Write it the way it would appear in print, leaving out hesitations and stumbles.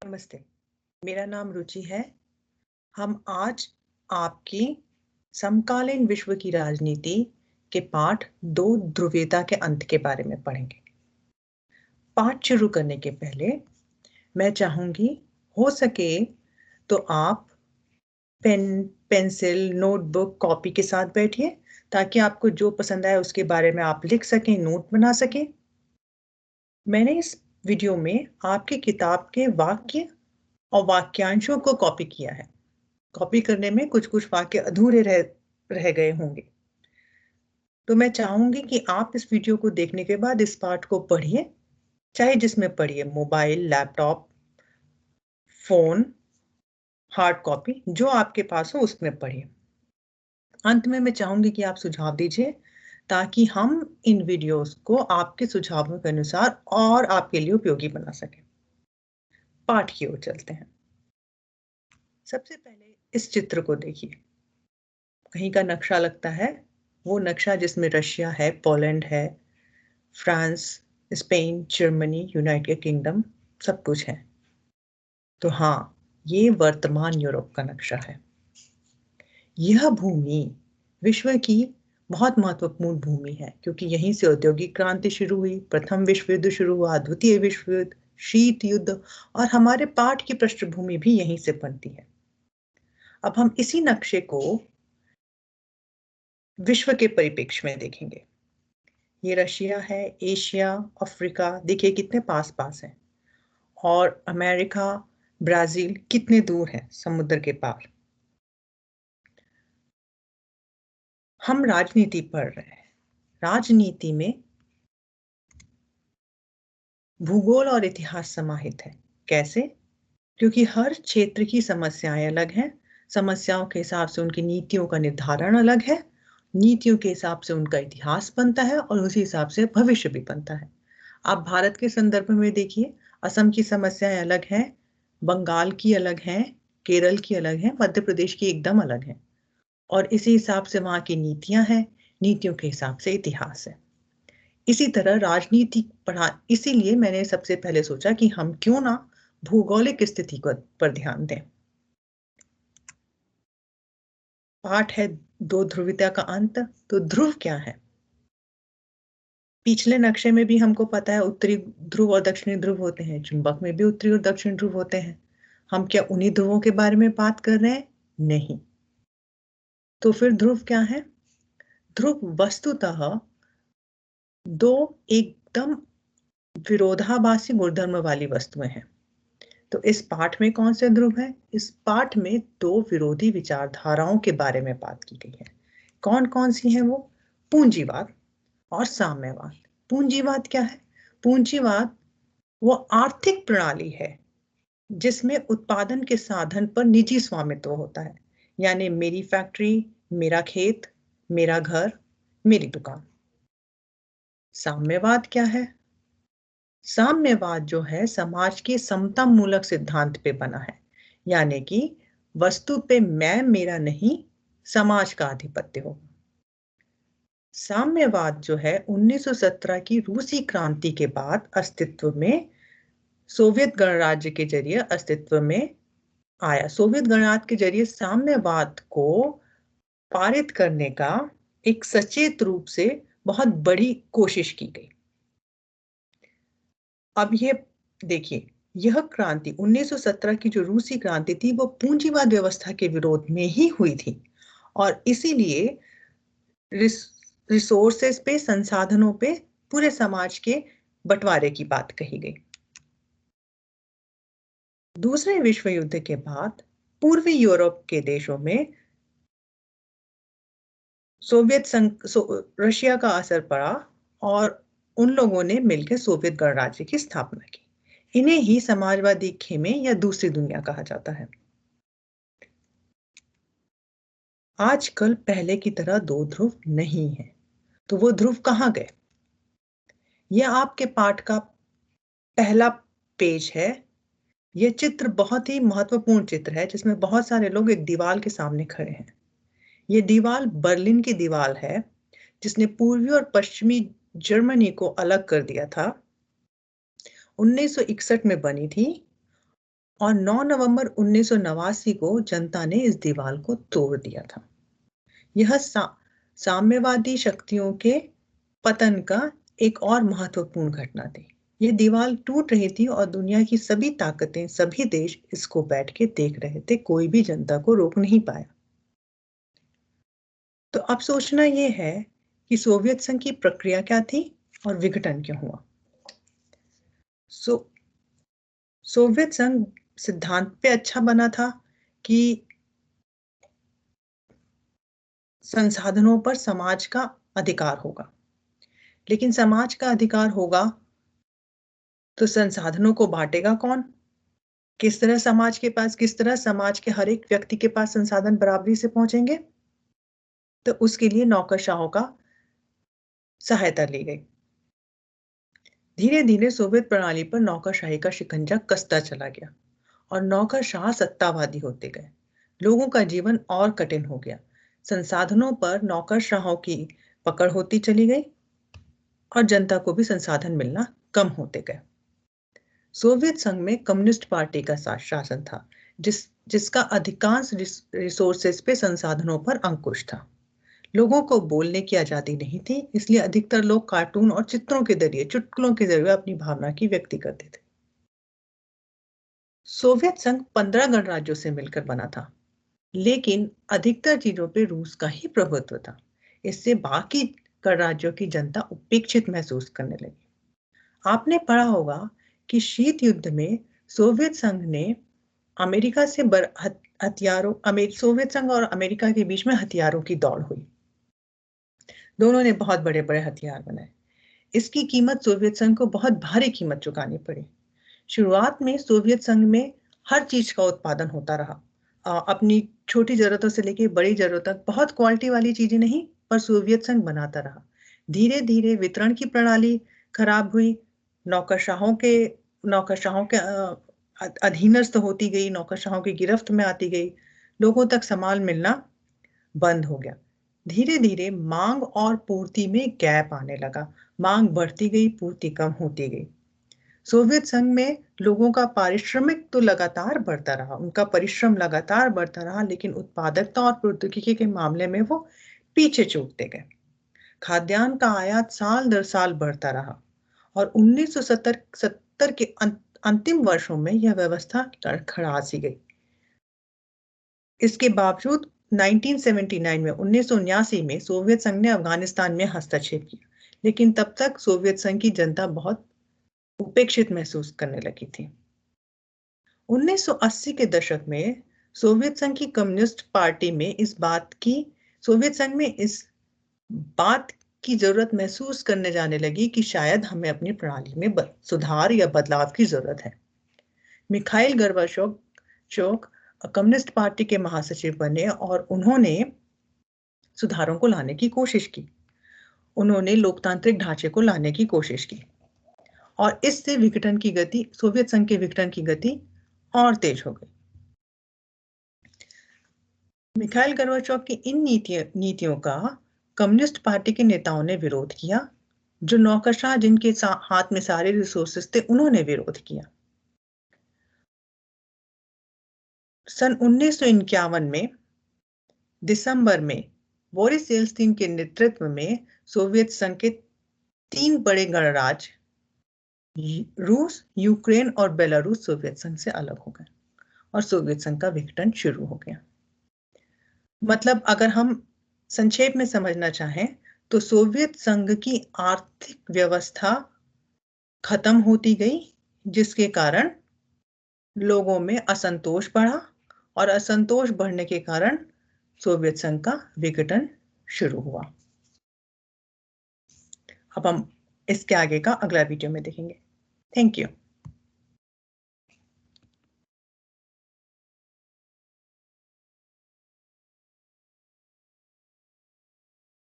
नमस्ते, मेरा नाम रुचि है। हम आज आपकी समकालीन विश्व की राजनीति के पाठ 2 ध्रुवीयता के अंत के बारे में पढ़ेंगे। पाठ शुरू करने के पहले मैं चाहूंगी हो सके तो आप पेन, पेंसिल, नोटबुक, कॉपी के साथ बैठिए ताकि आपको जो पसंद आए उसके बारे में आप लिख सकें, नोट बना सकें। मैंने इस वीडियो में आपकी किताब के वाक्य और वाक्यांशों को कॉपी किया है। कॉपी करने में कुछ-कुछ वाक्य अधूरे रह गए होंगे। तो मैं चाहूँगी कि आप इस वीडियो को देखने के बाद इस पाठ को पढ़िए, चाहे जिसमें पढ़िए mobile, laptop, phone, hard copy जो आपके पास हो उसमें पढ़िए। अंत में मैं चाहूँगी कि आप सुझाव दीजिए ताकि हम इन वीडियोज़ को आपके सुझावों के अनुसार और आपके लिए उपयोगी बना सकें। पाठ की ओर चलते हैं। सबसे पहले इस चित्र को देखिए। कहीं का नक्शा लगता है, वो नक्शा जिसमें रशिया है, पोलैंड है, France, Spain, Germany, United kingdom सब कुछ है। तो हाँ, ये वर्तमान यूरोप का नक्शा है। यह भूमि विश्व की बहुत महत्वपूर्ण भूमि है क्योंकि यहीं से औद्योगिक क्रांति शुरू हुई, प्रथम विश्व युद्ध शुरू हुआ, द्वितीय विश्व युद्ध, शीत युद्ध और हमारे पाठ की पृष्ठभूमि भी यहीं से बनती है। अब हम इसी नक्शे को विश्व के परिप्रेक्ष्य में देखेंगे। ये रशिया है, एशिया, अफ्रीका देखिए कितने पास-पास हैं और अमेरिका, ब्राज़ील कितने दूर है समुद्र के पार। हम राजनीति पढ़ रहे हैं। राजनीति में भूगोल और इतिहास समाहित है। कैसे? क्योंकि हर क्षेत्र की समस्याएँ अलग हैं, समस्याओं के हिसाब से उनकी नीतियों का निर्धारण अलग है, नीतियों के हिसाब से उनका इतिहास बनता है और उसी हिसाब से भविष्य भी बनता है। आप भारत के संदर्भ में देखिए, असम की समस्याएँ अलग हैं, बंगाल की अलग हैं, केरल की अलग हैं, मध्य प्रदेश की एकदम अलग हैं और इसी हिसाब से वहाँ की नीतियाँ हैं, नीतियों के हिसाब से इतिहास है। इसी तरह राजनीति पढ़ा इसीलिए मैंने सबसे पहले सोचा कि हम क्यों ना भौगोलिक स्थिति को पर ध्यान दें। पाठ है 2 ध्रुवीयता का अंत, तो ध्रुव क्या है? पिछले नक्शे में भी हमको पता है उत्तरी ध्रुव और दक्षिणी ध्रुव होते हैं, चुंबक में भी उत्तरी और दक्षिणी ध्रुव होते हैं। हम क्या उन्हीं ध्रुवों के बारे में बात कर रहे हैं? नहीं। तो फिर ध्रुव क्या है? ध्रुव वस्तुतः 2 एकदम विरोधाभासी गुणधर्म वाली वस्तुएं हैं। तो इस पाठ में कौन से ध्रुव हैं? इस पाठ में 2 विरोधी विचारधाराओं के बारे में बात की गई है। कौन-कौन सी हैं वो? पूंजीवाद और साम्यवाद। पूंजीवाद क्या है? पूंजीवाद वो आर्थिक प्रणाली है जिसमें उत्पादन के साधन पर निजी स्वामित्व होता है, यानी मेरी फैक्ट्री, मेरा खेत, मेरा घर, मेरी दुकान। साम्यवाद क्या है? साम्यवाद जो है समाज के समता मूलक सिद्धांत पे बना है, यानी कि वस्तु पे मैं मेरा नहीं, समाज का आधिपत्य हो। साम्यवाद जो है 1917 की रूसी क्रांति के बाद अस्तित्व में सोवियत गणराज्य के जरिए अस्तित्व में आया। सोवियत गणराज्य के जरिए साम्यवाद को पारित करने का एक सचेत रूप से बहुत बड़ी कोशिश की गई। अब ये देखिए, यह क्रांति 1917 की जो रूसी क्रांति थी वो पूंजीवाद व्यवस्था के विरोध में ही हुई थी और इसीलिए रिस रिसोर्सेस पे, संसाधनों पे पूरे समाज के बंटवारे की बात कही गई। दूसरे विश्व युद्ध के बाद पूर्वी यूरोप के देशों में रशिया का असर पड़ा और उन लोगों ने मिलकर सोवियत गणराज्य की स्थापना की। इन्हें ही समाजवादी खेमे या दूसरी दुनिया कहा जाता है। आजकल पहले की तरह 2 ध्रुव नहीं है, तो वो ध्रुव कहाँ गए? यह आपके पाठ का पहला पेज है। यह चित्र बहुत ही महत्वपूर्ण चित्र है जिसमें बहुत सारे लोग एक दीवार के सामने खड़े हैं। ये दीवार बर्लिन की दीवार है जिसने पूर्वी और पश्चिमी जर्मनी को अलग कर दिया था। 1961 में बनी थी और 9 नवंबर 1989 को जनता ने इस दीवार को तोड़ दिया था। यह साम्यवादी शक्तियों के पतन का एक और महत्वपूर्ण घटना थी। ये दीवार टूट रही थी और दुनिया की सभी ताकतें, सभी देश इसको बैठ के देख रहे थे। कोई भी जनता को रोक नहीं पाया। तो अब सोचना ये है कि सोवियत संघ की प्रक्रिया क्या थी और विघटन क्यों हुआ। सोवियत संघ सिद्धांत पे अच्छा बना था कि संसाधनों पर समाज का अधिकार होगा, लेकिन समाज का अधिकार होगा तो संसाधनों को बांटेगा कौन? किस तरह समाज के हर एक व्यक्ति के पास संसाधन बराबरी से पहुंचेंगे? तो उसके लिए नौकरशाहों का सहायता ली गई। धीरे धीरे सोवियत प्रणाली पर नौकरशाही का शिकंजा कसता चला गया और नौकरशाह सत्तावादी होते गए। लोगों का जीवन और कठिन हो गया। संसाधनों पर नौकरशाहों की पकड़ होती चली गई और जनता को भी संसाधन मिलना कम होते गए। सोवियत संघ में कम्युनिस्ट पार्टी का शासन था, जिसका अधिकांश रिसोर्सेस पे, संसाधनों पर अंकुश था। लोगों को बोलने की आजादी नहीं थी, इसलिए अधिकतर लोग कार्टून और चित्रों के जरिए, चुटकुलों के जरिए अपनी भावना की व्यक्ति करते थे। सोवियत संघ 15 गणराज्यों से मिलकर बना था, लेकिन अधिकतर चीजों पे रूस का ही प्रभुत्व था। इससे बाकी गणराज्यों की जनता उपेक्षित महसूस करने लगी। आपने पढ़ा होगा कि शीत युद्ध में सोवियत संघ ने अमेरिका से सोवियत संघ और अमेरिका के बीच में हथियारों की दौड़ हुई। दोनों ने बहुत बड़े बड़े हथियार बनाए। इसकी कीमत सोवियत संघ को बहुत भारी कीमत चुकानी पड़ी। शुरुआत में सोवियत संघ में हर चीज का उत्पादन होता रहा, अपनी छोटी जरूरतों से लेकर बड़ी जरूरत तक। बहुत क्वालिटी वाली चीजें नहीं, पर सोवियत संघ बनाता रहा। धीरे धीरे वितरण की प्रणाली खराब हुई, नौकरशाहों के अधीनस्थ होती गई, नौकरशाहों की गिरफ्त में आती गई, लोगों तक सामान मिलना बंद हो गया। धीरे धीरे मांग और पूर्ति में गैप आने लगा। मांग बढ़ती गई, पूर्ति कम होती गई। सोवियत संघ में लोगों का पारिश्रमिक तो लगातार बढ़ता रहा, उनका परिश्रम लगातार बढ़ता रहा, लेकिन उत्पादकता और प्रौद्योगिकी के मामले में वो पीछे छूटते गए। खाद्यान्न का आयात साल दर साल बढ़ता रहा और 1970 के अंतिम वर्षों में यह व्यवस्था खड़ा सी गई। इसके बावजूद 1979 में सोवियत संघ ने अफगानिस्तान में हस्तक्षेप किया, लेकिन तब तक सोवियत संघ की जनता बहुत उपेक्षित महसूस करने लगी थी। 1980 के दशक में सोवियत संघ की कम्युनिस्ट पार्टी में सोवियत संघ में इस बात की जरूरत महसूस करने जाने लगी कि शायद हमें अपनी प्रणाली में सुधार या बदलाव की जरूरत है। मिखाइल गोर्बाचोव कम्युनिस्ट पार्टी के महासचिव बने और उन्होंने सुधारों को लाने की कोशिश की। उन्होंने लोकतांत्रिक ढांचे को लाने की कोशिश की और इससे सोवियत संघ के विघटन की गति और तेज हो गई। मिखाइल गोर्बाचोव की इन नीतियों का कम्युनिस्ट पार्टी के नेताओं ने विरोध किया। जो नौकरशाह, जिनके हाथ में सारे रिसोर्सेस थे, उन्होंने विरोध किया। सन 1951 में दिसंबर में बोरिस येल्त्सिन के नेतृत्व में सोवियत संघ के 3 बड़े गणराज्य रूस, यूक्रेन और बेलारूस सोवियत संघ से अलग हो गए और सोवियत संघ का विघटन शुरू हो गया। मतलब अगर हम संक्षेप में समझना चाहें तो सोवियत संघ की आर्थिक व्यवस्था खत्म होती गई, जिसके कारण लोगों में असंतोष बढ़ा और असंतोष बढ़ने के कारण सोवियत संघ का विघटन शुरू हुआ। अब हम इसके आगे का अगला वीडियो में देखेंगे। Thank you.